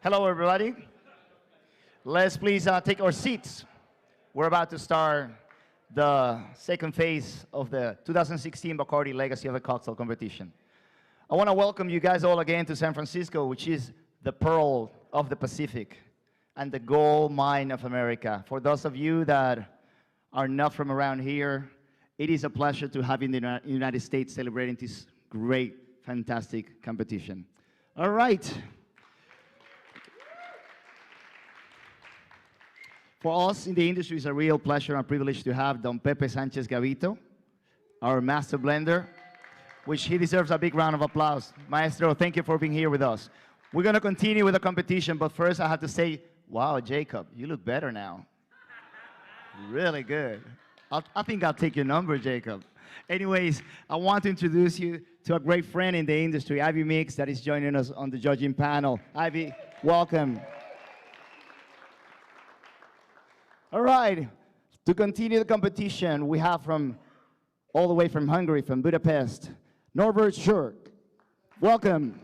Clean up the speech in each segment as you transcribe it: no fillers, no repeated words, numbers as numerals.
Hello, everybody. Let's please take our seats. We're about to start the second phase of the 2016 Bacardi Legacy of the Cocktail competition. I want to welcome you guys all again to San Francisco, which is the pearl of the Pacific and the gold mine of America. For those of you that are not from around here, it is a pleasure to have you in the United States celebrating this great, fantastic competition. All right. For us in the industry, it's a real pleasure and privilege to have Don Pepe Sanchez Gavito, our master blender, which he deserves a big round of applause. Maestro, thank you for being here with us. We're going to continue with the competition, but first I have to say, wow, Jacob, you look better now. Really good. I think I'll take your number, Jacob. Anyways, I want to introduce you to a great friend in the industry, Ivy Mix, that is joining us on the judging panel. Ivy, welcome. All right, to continue the competition, we have all the way from Hungary, from Budapest, Norbert Schök. Welcome.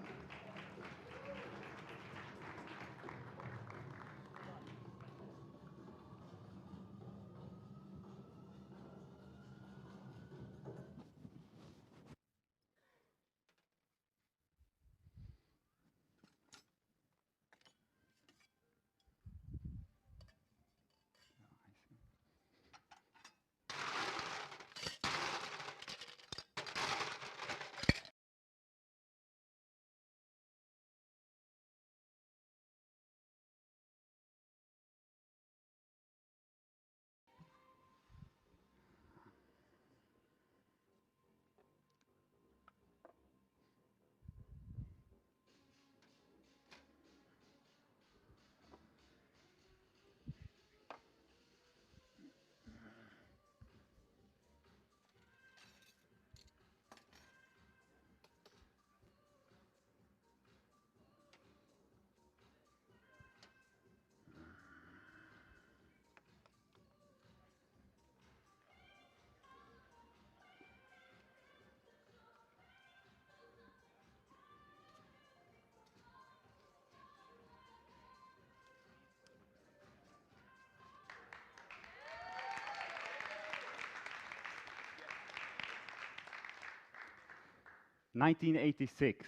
"1986,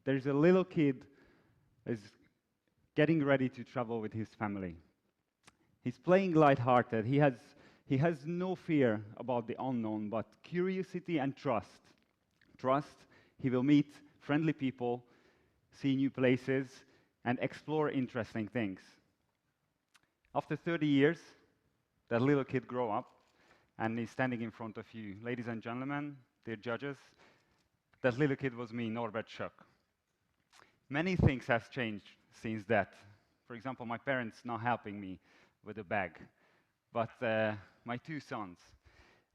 there's a little kid is getting ready to travel with his family. He's playing lighthearted. He has no fear about the unknown, but curiosity and trust. Trust, he will meet friendly people, see new places, and explore interesting things. After 30 years, that little kid grow up and is standing in front of you. Ladies and gentlemen, dear judges, that little kid was me, Norbert Schök. Many things have changed since that. For example, my parents now helping me with a bag, but my two sons.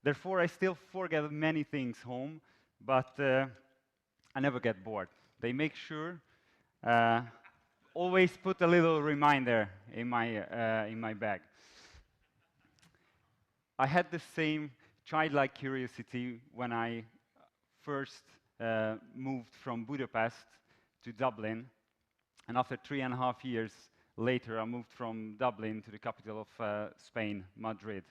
Therefore, I still forget many things home, but I never get bored. They make sure always put a little reminder in my bag. I had the same childlike curiosity when I first moved from Budapest to Dublin, and after 3.5 years later, I moved from Dublin to the capital of Spain, Madrid.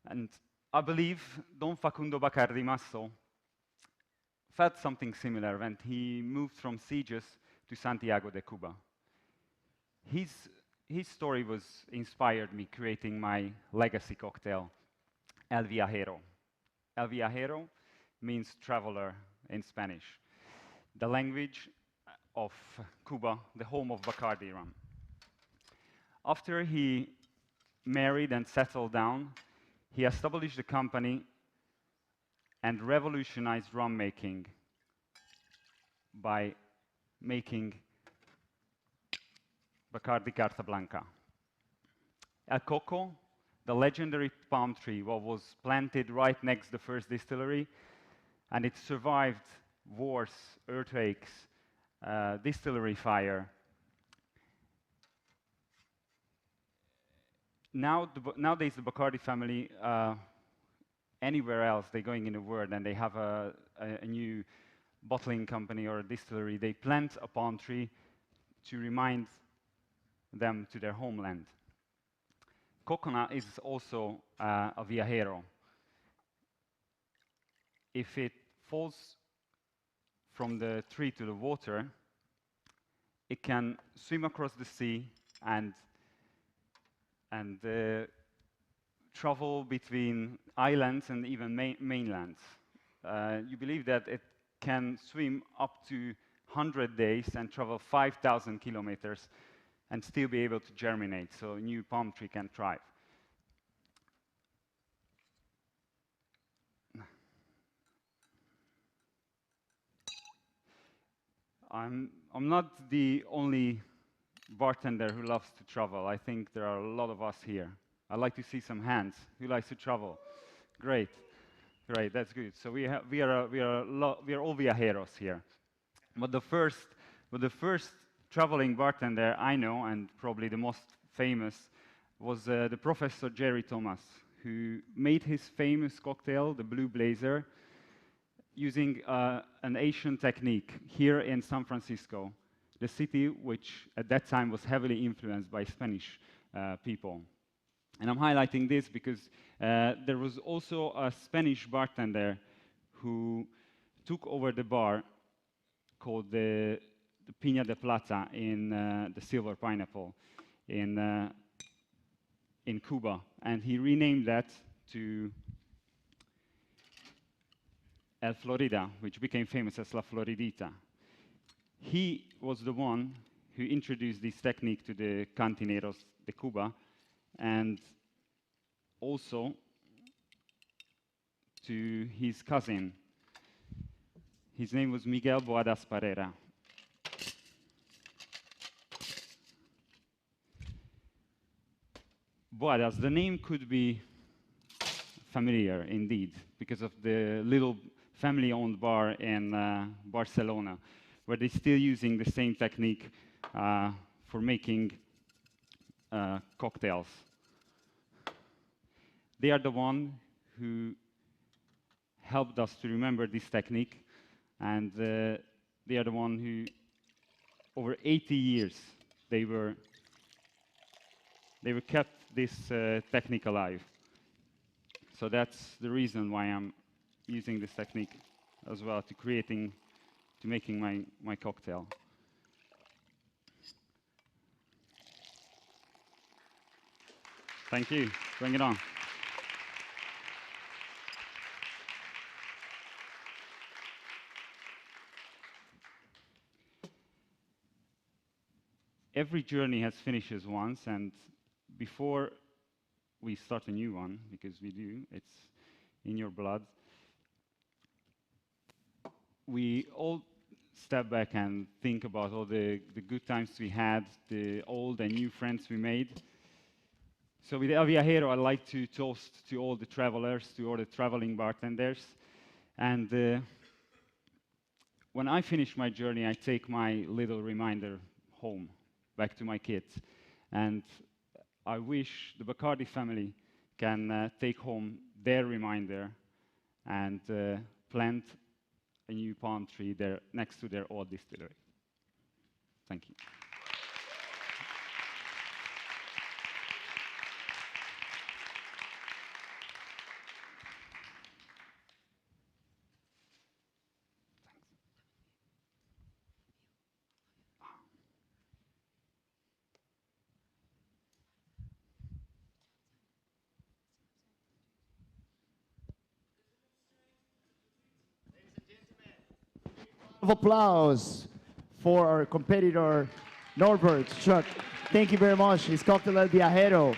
And I believe Don Facundo Bacardi Masso felt something similar when he moved from Sitges to Santiago de Cuba. His story inspired me creating my legacy cocktail, El Viajero. El Viajero means traveler in Spanish, the language of Cuba, the home of Bacardi rum. After he married and settled down, he established a company and revolutionized rum making by making Bacardi Carta Blanca. El Coco, the legendary palm tree, was planted right next to the first distillery, and it survived wars, earthquakes, distillery fire. Nowadays, the Bacardi family, anywhere else they're going in the world and they have a new bottling company or a distillery, they plant a palm tree to remind them to their homeland. Coconut is also a viajero. If it falls from the tree to the water, it can swim across the sea and travel between islands and even mainlands. You believe that it can swim up to 100 days and travel 5,000 kilometers and still be able to germinate, so a new palm tree can thrive. I'm not the only bartender who loves to travel. I think there are a lot of us here. I'd like to see some hands. Who likes to travel? Great, great. That's good. So we are all viajeros here. But the first traveling bartender I know, and probably the most famous, was the Professor Jerry Thomas, who made his famous cocktail, the Blue Blazer, using an Asian technique here in San Francisco, the city which at that time was heavily influenced by Spanish people. And I'm highlighting this because there was also a Spanish bartender who took over the bar called the Piña de Plata in the Silver Pineapple in Cuba. And he renamed that to El Florida, which became famous as La Floridita. He was the one who introduced this technique to the cantineros de Cuba, and also to his cousin. His name was Miguel Boadas Parera. Boadas, the name could be familiar indeed, because of the little family-owned bar in Barcelona, where they're still using the same technique for making cocktails. They are the one who helped us to remember this technique, and they are the one who, over 80 years, they kept this technique alive. So that's the reason why I'm using this technique as well to making my cocktail. Thank you. Bring it on. Every journey has finishes once, and before we start a new one, because we do, it's in your blood, we all step back and think about all the good times we had, the old and new friends we made. So with El Viajero, I'd like to toast to all the travelers, to all the traveling bartenders. And when I finish my journey, I take my little reminder home, back to my kids. And I wish the Bacardi family can take home their reminder and plant a new palm tree there next to their old distillery. Thank you. Of applause for our competitor, Norbert Schök. Thank you very much. His cocktail El Viajero.